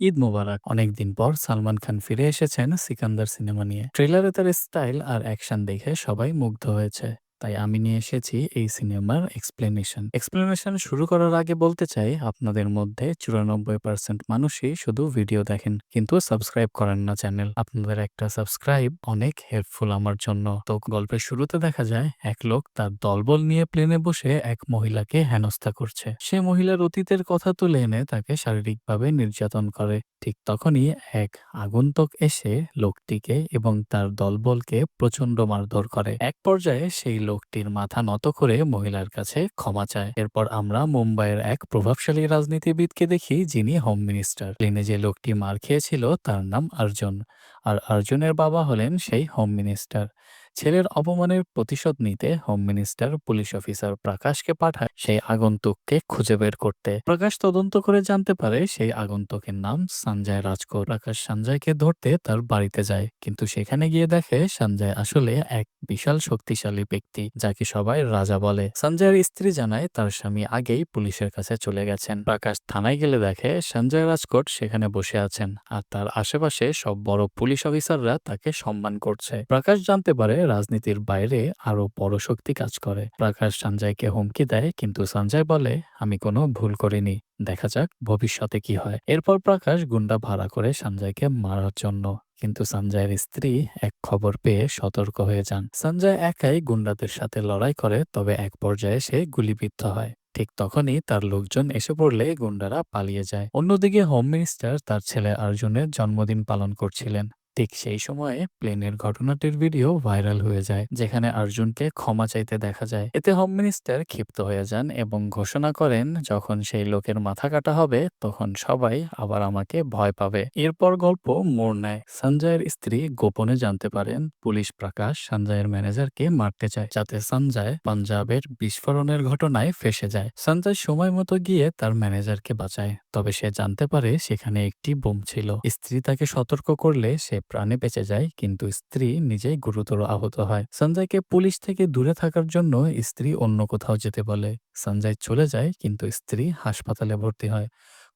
ঈদ মোবারক। অনেকদিন পর সালমান খান ফিরে এসেছেন সিকান্দার সিনেমা নিয়ে। ট্রেলারে তার স্টাইল আর অ্যাকশন দেখে সবাই মুগ্ধ হয়েছে। তাই আমি নিয়ে এসেছি এই সিনেমার এক্সপ্লেনেশন শুরু করার আগে বলতে চাই, আপনাদের মধ্যে 94% মানুষই শুধু ভিডিও দেখেন, কিন্তু সাবস্ক্রাইব করেন না চ্যানেল। আপনাদের একটা সাবস্ক্রাইব অনেক হেল্পফুল আমার জন্য। তো গল্পের শুরুতে দেখা যায় এক লোক তার দলবল নিয়ে প্লেনে বসে এক মহিলাকে হেনস্থা করছে। সে মহিলার অতীতের কথা তুলে এনে তাকে শারীরিকভাবে নির্যাতন করে। ঠিক তখনই এক আগন্তুক এসে লোকটিকে এবং তার দলবলকে প্রচন্ড মারধর করে। এক পর্যায়ে সেই লোকটির মাথা নত করে মহিলার কাছে ক্ষমা চায়। এরপর আমরা মুম্বাইয়ের এক প্রভাবশালী রাজনীতিবিদকে দেখি, যিনি হোম মিনিস্টার। প্লেনে যে লোকটি মার খেয়েছিল তার নাম অর্জুন, আর অর্জুনের বাবা হলেন সেই হোম মিনিস্টার। ছেলের অপমানের প্রতিশোধ নিতে হোম মিনিস্টার পুলিশ অফিসার প্রকাশকে পাঠায় সেই আগন্তুককে খুঁজে বের করতে। প্রকাশ তদন্ত করে জানতে পারে সেই আগন্তুকের নাম সঞ্জয় রাজকোট। প্রকাশ সঞ্জয়কে ধরতে তার বাড়িতে যায়, কিন্তু সেখানে গিয়ে দেখে সঞ্জয় আসলে এক বিশাল শক্তিশালী ব্যক্তি, যাকে সবাই রাজা বলে। সঞ্জয়ের স্ত্রী জানায় তার স্বামী আগেই পুলিশের কাছে চলে গেছেন। প্রকাশ থানায় গেলে দেখে সঞ্জয় রাজকোট সেখানে বসে আছেন, আর তার আশেপাশে সব বড় পুলিশ অফিসাররা তাকে সম্মান করছে। প্রকাশ জানতে পারে রাজনীতির বাইরে আরো বড় শক্তি কাজ করে। প্রকাশ সঞ্জয়কে হুমকি দেয়, কিন্তু সঞ্জয় বলে, আমি কোনো ভুল করিনি, দেখা যাক ভবিষ্যতে কি হয়। এরপর প্রকাশ গুন্ডা ভাড়া করে সঞ্জয়কে মারার জন্য, কিন্তু সঞ্জয়ের স্ত্রী এক খবর পেয়ে সতর্ক হয়ে যান। সঞ্জয় একাই গুন্ডাদের সাথে লড়াই করে, তবে এক পর্যায়ে সে গুলিবিদ্ধ হয়। ঠিক তখনই তার লোকজন এসে পড়লে গুন্ডারা পালিয়ে যায়। অন্যদিকে হোম মিনিস্টার তার ছেলে অর্জুনের জন্মদিন পালন করছিলেন। ঠিক সেই সময়ে প্লেনের ঘটনাটির ভিডিও ভাইরাল হয়ে যায়, যেখানে অর্জুনকে ক্ষমা চাইতে দেখা যায়। এতে হোম মিনিস্টার ক্ষিপ্ত হয়ে যান এবং ঘোষণা করেন, যখন সেই লোকের মাথা কাটা হবে তখন সবাই আবার আমাকে ভয় পাবে। এরপর গল্প মোড় নেয়। সঞ্জয়ের স্ত্রী গোপনে জানতে পারেন পুলিশ প্রকাশ সঞ্জয়ের ম্যানেজারকে মারতে চায়, যাতে সঞ্জয় পাঞ্জাবের বিস্ফোরণের ঘটনায় ফেঁসে যায়। সঞ্জয় সময় মতো গিয়ে তার ম্যানেজারকে বাঁচায়, তবে সে জানতে পারে সেখানে একটি বোম ছিল। স্ত্রী তাকে সতর্ক করলে সে প্রাণে বেঁচে যায়, কিন্তু স্ত্রী নিজেই গুরুতর আহত হয়। সঞ্জয়কে পুলিশ থেকে দূরে থাকার জন্য স্ত্রী অন্য কোথাও যেতে বলে। সঞ্জয় চলে যায়, কিন্তু স্ত্রী হাসপাতালে ভর্তি হয়।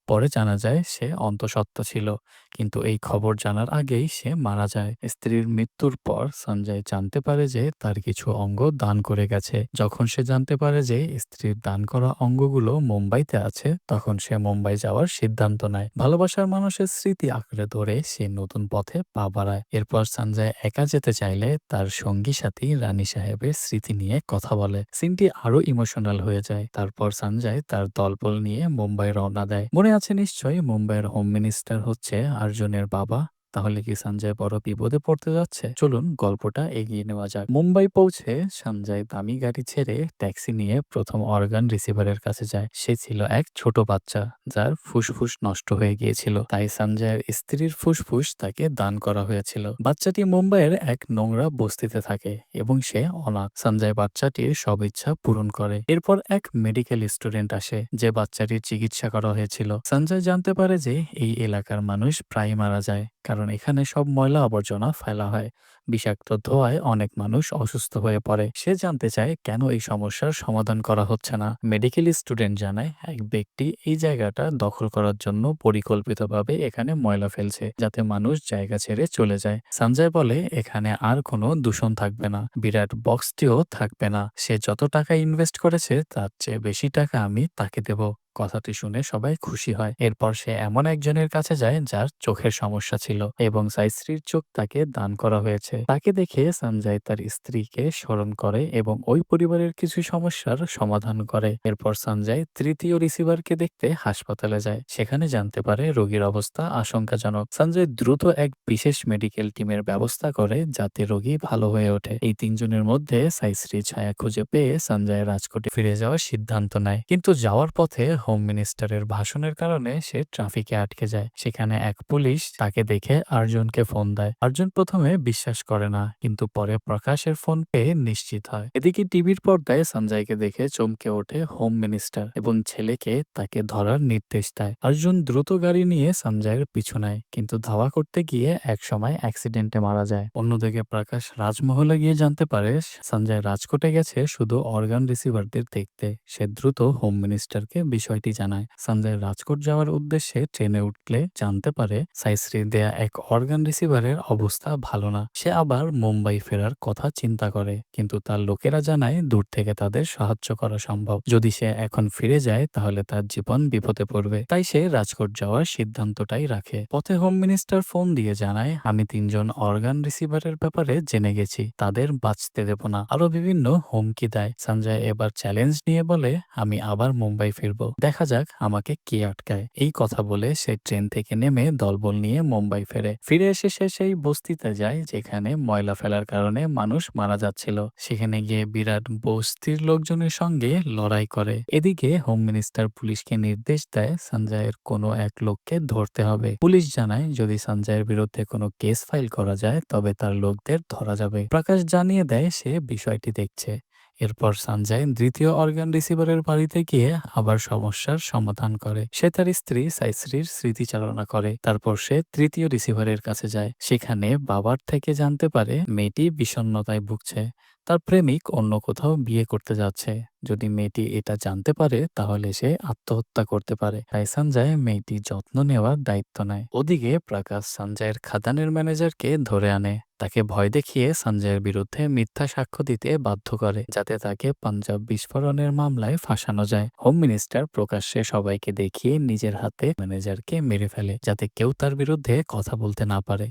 পরে জানা যায় সে অন্তঃসত্ত্বা ছিল, কিন্তু এই খবর জানার আগেই সে মারা যায়। স্ত্রীর মৃত্যুর পর সঞ্জয় জানতে পারে যে তার কিছু অঙ্গ দান করে গেছে। যখন সে জানতে পারে যে স্ত্রীর দান করা অঙ্গগুলো মুম্বাইতে আছে, তখন সে মুম্বাই যাওয়ার সিদ্ধান্ত নেয়। ভালোবাসার মানুষের স্মৃতি আঁকড়ে ধরে সে নতুন পথে পা বাড়ায়। এরপর সঞ্জয় একা যেতে চাইলে তার সঙ্গী সাথী রানী সাহেবের স্মৃতি নিয়ে কথা বলে। সিনটি আরো ইমোশনাল হয়ে যায়। তারপর সঞ্জয় তার দলবল নিয়ে মুম্বাই রওনা দেয়। মনে আছে নিশ্চয়ই, মুম্বাইয়ের হোম মিনিস্টার হচ্ছে অর্জুনের বাবা। তাহলে কি সঞ্জয় বড় বিপদে পড়তে যাচ্ছে? চলুন গল্পটা এগিয়ে নেওয়া যাক। মুম্বাই পৌঁছে সঞ্জয় দামি গাড়ি ছেড়ে ট্যাক্সি নিয়ে প্রথম অর্গান রিসিভারের কাছে যায়। সে ছিল এক ছোট বাচ্চা, যার ফুসফুস নষ্ট হয়ে গিয়েছিল। তাই সঞ্জয়ের স্ত্রীর ফুসফুস তাকে দান করা হয়েছিল। বাচ্চাটি মুম্বাইয়ের এক নোংরা বস্তিতে থাকে এবং সে অনাথ। সঞ্জয় বাচ্চাটির সব ইচ্ছা পূরণ করে। এরপর এক মেডিকেল স্টুডেন্ট আসে, যে বাচ্চাটির চিকিৎসা করা হয়েছিল। সঞ্জয় জানতে পারে যে এই এলাকার মানুষ প্রায় মারা যায়, কারণ এখানে সব ময়লা আবর্জনা ফেলা হয়। বিষাক্ত ধোঁয়ায় অনেক মানুষ অসুস্থ হয়ে পড়ে। সে জানতে চায় কেন এই সমস্যার সমাধান করা হচ্ছে না। মেডিকেল স্টুডেন্ট জানায় এক ব্যক্তি এই জায়গাটা দখল করার জন্য পরিকল্পিতভাবে এখানে ময়লা ফেলছে, যাতে মানুষ জায়গা ছেড়ে চলে যায়। সঞ্জয় বলে এখানে আর কোনো দূষণ থাকবে না, বিরাট বক্সটিও থাকবে না। সে যত টাকা ইনভেস্ট করেছে তার চেয়ে বেশি টাকা আমি তাকে দেব। কথাটি শুনে সবাই খুশি হয়। এরপর সে এমন একজনের কাছে যায় যার চোখের সমস্যা ছিল এবং তার স্ত্রীর চোখ তাকে দান করা হয়েছে। তাকে দেখে সঞ্জয় তার স্ত্রীকে স্মরণ করে এবং ওই পরিবারের কিছু সমস্যার সমাধান করে। এরপর সঞ্জয় তৃতীয় রিসিভারকে দেখতে হাসপাতালে যায়। সেখানে জানতে পারে রোগীর অবস্থা আশঙ্কাজনক। সঞ্জয় দ্রুত এক বিশেষ মেডিকেল টিমের ব্যবস্থা করে, যাতে রোগী ভালো হয়ে ওঠে। এই তিনজনের মধ্যে সাইশ্রী ছায়া খুঁজে পেয়ে সঞ্জয় রাজকোটে ফিরে যাওয়ার সিদ্ধান্ত নেয়, কিন্তু যাওয়ার পথে হোম মিনিস্টারের ভাষণের কারণে সে ট্রাফিকে আটকে যায়। সেখানে এক পুলিশ তাকে দেখে অর্জুনকে ফোন দেয়। অর্জুন প্রথমে বিশ্বাস করে না, কিন্তু পরে প্রকাশের ফোন পেয়ে নিশ্চিত হয়। এদিকে টিভির পর্দায় সঞ্জয়কে দেখে চমকে ওঠে হোম মিনিস্টার এবং ছেলেকে তাকে ধরার নির্দেশ দেয়। অর্জুন দ্রুত গাড়ি নিয়ে সঞ্জয়ের পিছু নেয়, কিন্তু ধাওয়া করতে গিয়ে এক সময় অ্যাক্সিডেন্টে মারা যায়। অন্যদিকে প্রকাশ রাজমহলে গিয়ে জানতে পারে সঞ্জয় রাজকোটে গেছে শুধু অর্গান রিসিভারদের দেখতে। সে দ্রুত হোম মিনিস্টারকে বিষয়টি বিষয়টি জানায়। সঞ্জয় রাজকোট যাওয়ার উদ্দেশ্যে ট্রেনে উঠলে জানতে পারে সাইশ্রীর দেয়া এক অর্গান রিসিভারের অবস্থা ভালো না। সে আবার মুম্বাই ফেরার কথা চিন্তা করে, কিন্তু তার লোকেরা জানায় দূর থেকে তাদের সাহায্য করা সম্ভব। যদি সে এখন ফিরে যায় তাহলে তার জীবন বিপদে পড়বে। তাই সে রাজকোট যাওয়ার সিদ্ধান্তটাই রাখে। পথে হোম মিনিস্টার ফোন দিয়ে জানায়, আমি 3জন অর্গান রিসিভারের ব্যাপারে জেনে গেছি, তাদের বাঁচতে দেব না। আরো বিভিন্ন হুমকি দেয়। সঞ্জয় এবার চ্যালেঞ্জ নিয়ে বলে, আমি আবার মুম্বাই ফিরবো, দেখা যাক আমাকে কে আটকায়। এই কথা বলে সে ট্রেন থেকে নেমে দলবল নিয়ে মুম্বাই ফেরে। ফিরে এসে সে সেই বস্তিতে যায় যেখানে ময়লা ফেলার কারণে মানুষ মারা যাচ্ছিল। সেখানে গিয়ে বিরাট বস্তির লোকজনের সঙ্গে লড়াই করে। এদিকে হোম মিনিস্টার পুলিশকে নির্দেশ দেয় সঞ্জয়ের কোনো এক লোককে ধরতে হবে। পুলিশ জানায় যদি সঞ্জয়ের বিরুদ্ধে কোনো কেস ফাইল করা যায় তবে তার লোকদের ধরা যাবে। প্রকাশ জানিয়ে দেয় সে বিষয়টি দেখছে। এরপর সঞ্জয় দ্বিতীয় অর্গান রিসিভারের বাড়িতে গিয়ে আবার সমস্যার সমাধান করে। সে তার স্ত্রী সাইশ্রীর স্মৃতিচারণা করে। তারপর সে তৃতীয় রিসিভারের কাছে যায়। সেখানে বাবার থেকে জানতে পারে মেয়েটি বিষণ্ণতায় ভুগছে। তার প্রেমিক অন্য কোথাও বিয়ে করতে যাচ্ছে। যদি মেয়েটি এটা জানতে পারে তাহলে সে আত্মহত্যা করতে পারে। তাই সঞ্জয় মেয়েটির যত্ন নেওয়ার দায়িত্ব নেয়। ওদিকে প্রকাশ সঞ্জয়ের খাদানের ম্যানেজারকে ধরে আনে। তাকে ভয় দেখিয়ে সঞ্জয়ের বিরুদ্ধে মিথ্যা সাক্ষ্য দিতে বাধ্য করে, যাতে তাকে পাঞ্জাব বিস্ফোরণের মামলায় ফাঁসানো যায়। হোম মিনিস্টার প্রকাশ্যে সবাইকে দেখিয়ে নিজের হাতে ম্যানেজারকে মেরে ফেলে, যাতে কেউ তার বিরুদ্ধে কথা বলতে না পারে।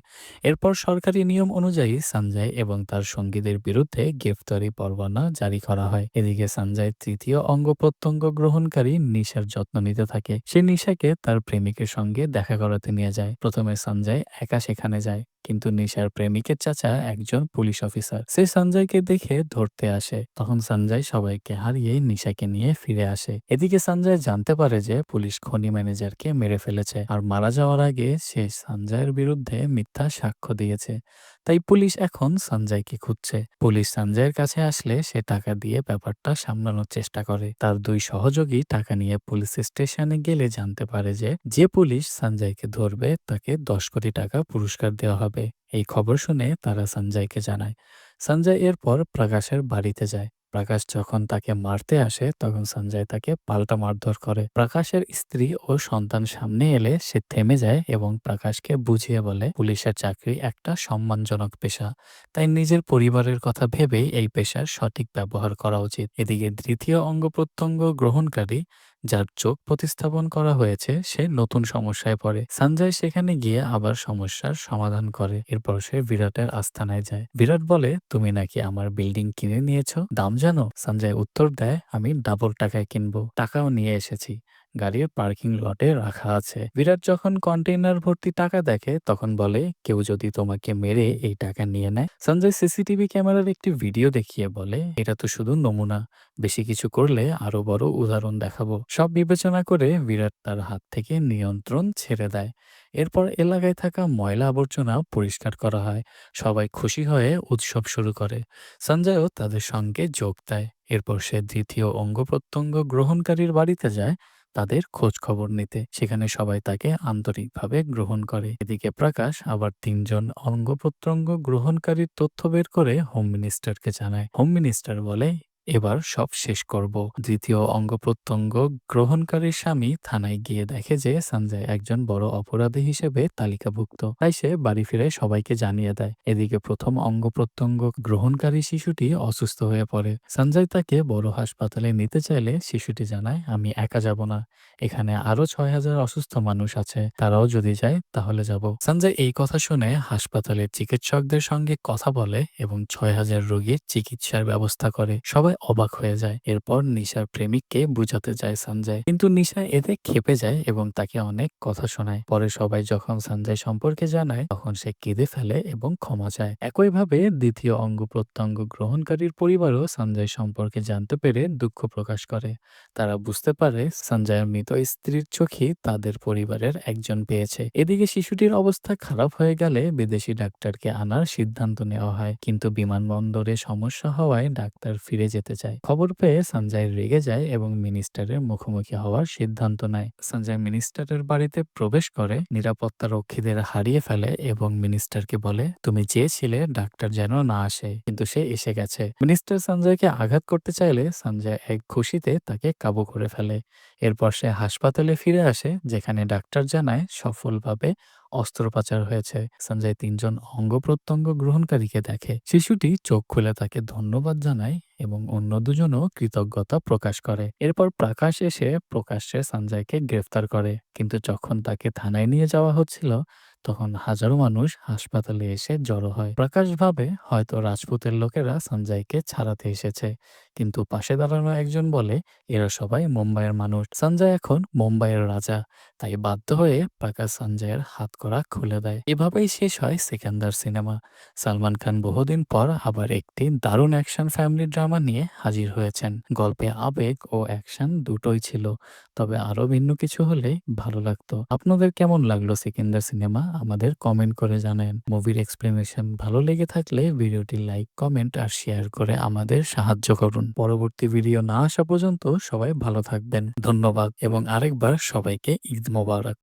এরপর সরকারি নিয়ম অনুযায়ী সঞ্জয় এবং তার সঙ্গীদের বিরুদ্ধে গ্রেফতারি পরোয়ানা জারি করা হয়। এদিকে সঞ্জয় তৃতীয় অঙ্গ প্রত্যঙ্গ গ্রহণকারী নিশার যত্ন নিতে থাকে। সে নিশাকে তার প্রেমিকের সঙ্গে দেখা করাতে নিয়ে যায়। প্রথমে সঞ্জয় একা সেখানে যায়, কিন্তু নিশার প্রেমিকের চাচা একজন পুলিশ অফিসার। সে সঞ্জয়কে দেখে ধরতে আসে। তখন সঞ্জয় সবাইকে হারিয়ে নিশাকে নিয়ে ফিরে আসে। এদিকে সঞ্জয় জানতে পারে যে পুলিশ খনি ম্যানেজারকে মেরে ফেলেছে, আর মারা যাওয়ার আগে সে সঞ্জয়ের বিরুদ্ধে মিথ্যা সাক্ষ্য দিয়েছে। তাই পুলিশ এখন সঞ্জয়কে খুঁজছে। পুলিশ সঞ্জয়ের কাছে আসলে সে টাকা দিয়ে ব্যাপারটা সামলানোর চেষ্টা করে। তার দুই সহযোগী টাকা নিয়ে পুলিশ স্টেশনে গেলে জানতে পারে যে পুলিশ সঞ্জয়কে ধরবে তাকে 10 কোটি টাকা পুরস্কার দেওয়া হবে। এই খবর শুনে তারা সঞ্জয়কে জানায়। সঞ্জয় এরপর প্রকাশের বাড়িতে যায়। প্রকাশ যখন তাকে মারতে আসে তখন সঞ্জয় তাকে পাল্টা মারধর করে। প্রকাশের স্ত্রী ও সন্তান সামনে এলে সে থেমে যায় এবং প্রকাশকে বুঝিয়ে বলে পুলিশের চাকরি একটা সম্মানজনক পেশা, তাই নিজের পরিবারের কথা ভেবেই এই পেশার সঠিক ব্যবহার করা উচিত। এদিকে তৃতীয় অঙ্গ প্রত্যঙ্গ গ্রহণকারী যার চোখ প্রতিস্থাপন করা হয়েছে সে নতুন সমস্যায় পড়ে। সঞ্জয় সেখানে গিয়ে আবার সমস্যার সমাধান করে। এরপর সে বিরাটের আস্তানায় যায়। বিরাট বলে, তুমি নাকি আমার বিল্ডিং কিনে নিয়েছো, দাম জানো? সঞ্জয় উত্তর দেয়, আমি ডাবল টাকায় কিনবো, টাকাও নিয়ে এসেছি, গাড়ির পার্কিং লটে রাখা আছে। বিরাট যখন কন্টেইনার ভর্তি টাকা দেখে তখন বলে, কেউ যদি তোমাকে মেরে এই টাকা নিয়ে নেয়? সঞ্জয় সিসিটিভি ক্যামেরার একটি ভিডিও দেখিয়ে বলে, এটা তো শুধু নমুনা, বেশি কিছু করলে আরো বড় উদাহরণ দেখাবো। সব বিবেচনা করে বিরাট তার হাত থেকে নিয়ন্ত্রণ ছেড়ে দেয়। এরপর এলাকায় থাকা ময়লা আবর্জনা পরিষ্কার করা হয়। সবাই খুশি হয়ে উৎসব শুরু করে। সঞ্জয়ও তাদের সঙ্গে যোগ দেয়। এরপর সে দ্বিতীয় অঙ্গ প্রত্যঙ্গ গ্রহণকারীর বাড়িতে যায় তাদের খোঁজ খবর নিতে। সেখানে সবাই তাকে আন্তরিকভাবে গ্রহণ করে। এদিকে প্রকাশ আবার 3জন অঙ্গ প্রত্যঙ্গ গ্রহণকারীর তথ্য বের করে হোম মিনিস্টারকে জানায়। হোম মিনিস্টার বলে, এবার সব শেষ করব। দ্বিতীয় অঙ্গ প্রত্যঙ্গ গ্রহণকারীর স্বামী থানায় গিয়ে দেখে যে সঞ্জয় একজন বড় অপরাধী হিসেবে তালিকাভুক্ত। তাই সে বাড়ি ফিরে সবাইকে জানিয়ে দেয়। এদিকে প্রথম অঙ্গ প্রত্যঙ্গ গ্রহণকারী শিশুটি অসুস্থ হয়ে পড়ে। সঞ্জয় তাকে বড় হাসপাতালে নিতে চাইলে শিশুটি জানায়, আমি একা যাব না, এখানে আরো 6,000 অসুস্থ মানুষ আছে, তারাও যদি যায় তাহলে যাব। সঞ্জয় এই কথা শুনে হাসপাতালের চিকিৎসকদের সঙ্গে কথা বলে এবং 6,000 রোগীর চিকিৎসার ব্যবস্থা করে। সবাই অবাক হয়ে যায়। এরপর নিশার প্রেমিককে বুঝাতে যায় সঞ্জয়, কিন্তু নিশা এতে ক্ষেপে যায় এবং তাকে অনেক কথা শোনায়। পরে সবাই যখন সঞ্জয় সম্পর্কে জানায় তখন সে কেঁদে ফেলে এবং ক্ষমা চায়। একইভাবে দ্বিতীয় অঙ্গ প্রত্যঙ্গ গ্রহণকারীর পরিবারও সঞ্জয় সম্পর্কে জানতে পেরে দুঃখ প্রকাশ করে। তারা বুঝতে পারে সঞ্জয়ের মৃত স্ত্রীর চোখই তাদের পরিবারের একজন পেয়েছে। এদিকে শিশুটির অবস্থা খারাপ হয়ে গেলে বিদেশি ডাক্তারকে আনার সিদ্ধান্ত নেওয়া হয়, কিন্তু বিমানবন্দরে সমস্যা হওয়ায় ডাক্তার ফিরে যেতে চায়। খবর পেয়ে সঞ্জয় রেগে যায় এবং মিনিস্টারের মুখোমুখি হওয়ার সিদ্ধান্ত নেয়। সঞ্জয় মিনিস্টারের বাড়িতে প্রবেশ করে, নিরাপত্তা রক্ষীদের হারিয়ে ফেলে এবং মিনিস্টারকে বলে, তুমি চেয়েছিলে ডাক্তার যেন না আসে, কিন্তু সে এসে গেছে। মিনিস্টার সঞ্জয়কে আঘাত করতে চাইলে সঞ্জয় এক খুশিতে তাকে কাবু করে ফেলে। এরপর সে হাসপাতালে ফিরে আসে, যেখানে ডাক্তার জানায় সফলভাবে অস্ত্রোপচার হয়েছে। সঞ্জয় ৩ জন অঙ্গ প্রত্যঙ্গ গ্রহণকারীকে দেখে। শিশুটি চোখ খুলে তাকে ধন্যবাদ জানায় এবং অন্য দুজনও কৃতজ্ঞতা প্রকাশ করে। এরপর প্রকাশ এসে প্রকাশ্যে সঞ্জয়কে গ্রেফতার করে, কিন্তু যখন তাকে থানায় নিয়ে যাওয়া হচ্ছিল তখন হাজারো মানুষ হাসপাতালে এসে জড়ো হয়। প্রকাশ ভাবে হয়তো রাজপুতের লোকেরা সঞ্জয়কে ছাড়াতে এসেছে, কিন্তু পাশে দাঁড়ানো একজন বলে এরা সবাই মুম্বাইয়ের মানুষ। সঞ্জয় এখন মুম্বাইয়ের রাজা, তাই বাধ্য হয়ে প্রকাশ সঞ্জয়ের হাতকড়া খুলে দেয়। এভাবেই শেষ হয় সিকান্দার সিনেমা। সালমান খান বহুদিন পর আবার একটি দারুণ অ্যাকশন ফ্যামিলি ড্রামা নিয়ে হাজির হয়েছেন। গল্পে আবেগ ও অ্যাকশন দুটোই ছিল, তবে আরো ভিন্ন কিছু হলেই ভালো লাগতো। আপনাদের কেমন লাগলো সিকান্দার সিনেমা আমাদের কমেন্ট করে জানান। মুভির এক্সপ্লেনেশন ভালো লেগে থাকলে ভিডিওটি লাইক, কমেন্ট আর শেয়ার করে আমাদের সাহায্য করুন। পরবর্তী ভিডিও না আসা পর্যন্ত সবাই ভালো থাকবেন। ধন্যবাদ এবং আরেকবার সবাইকে ঈদ মোবারক।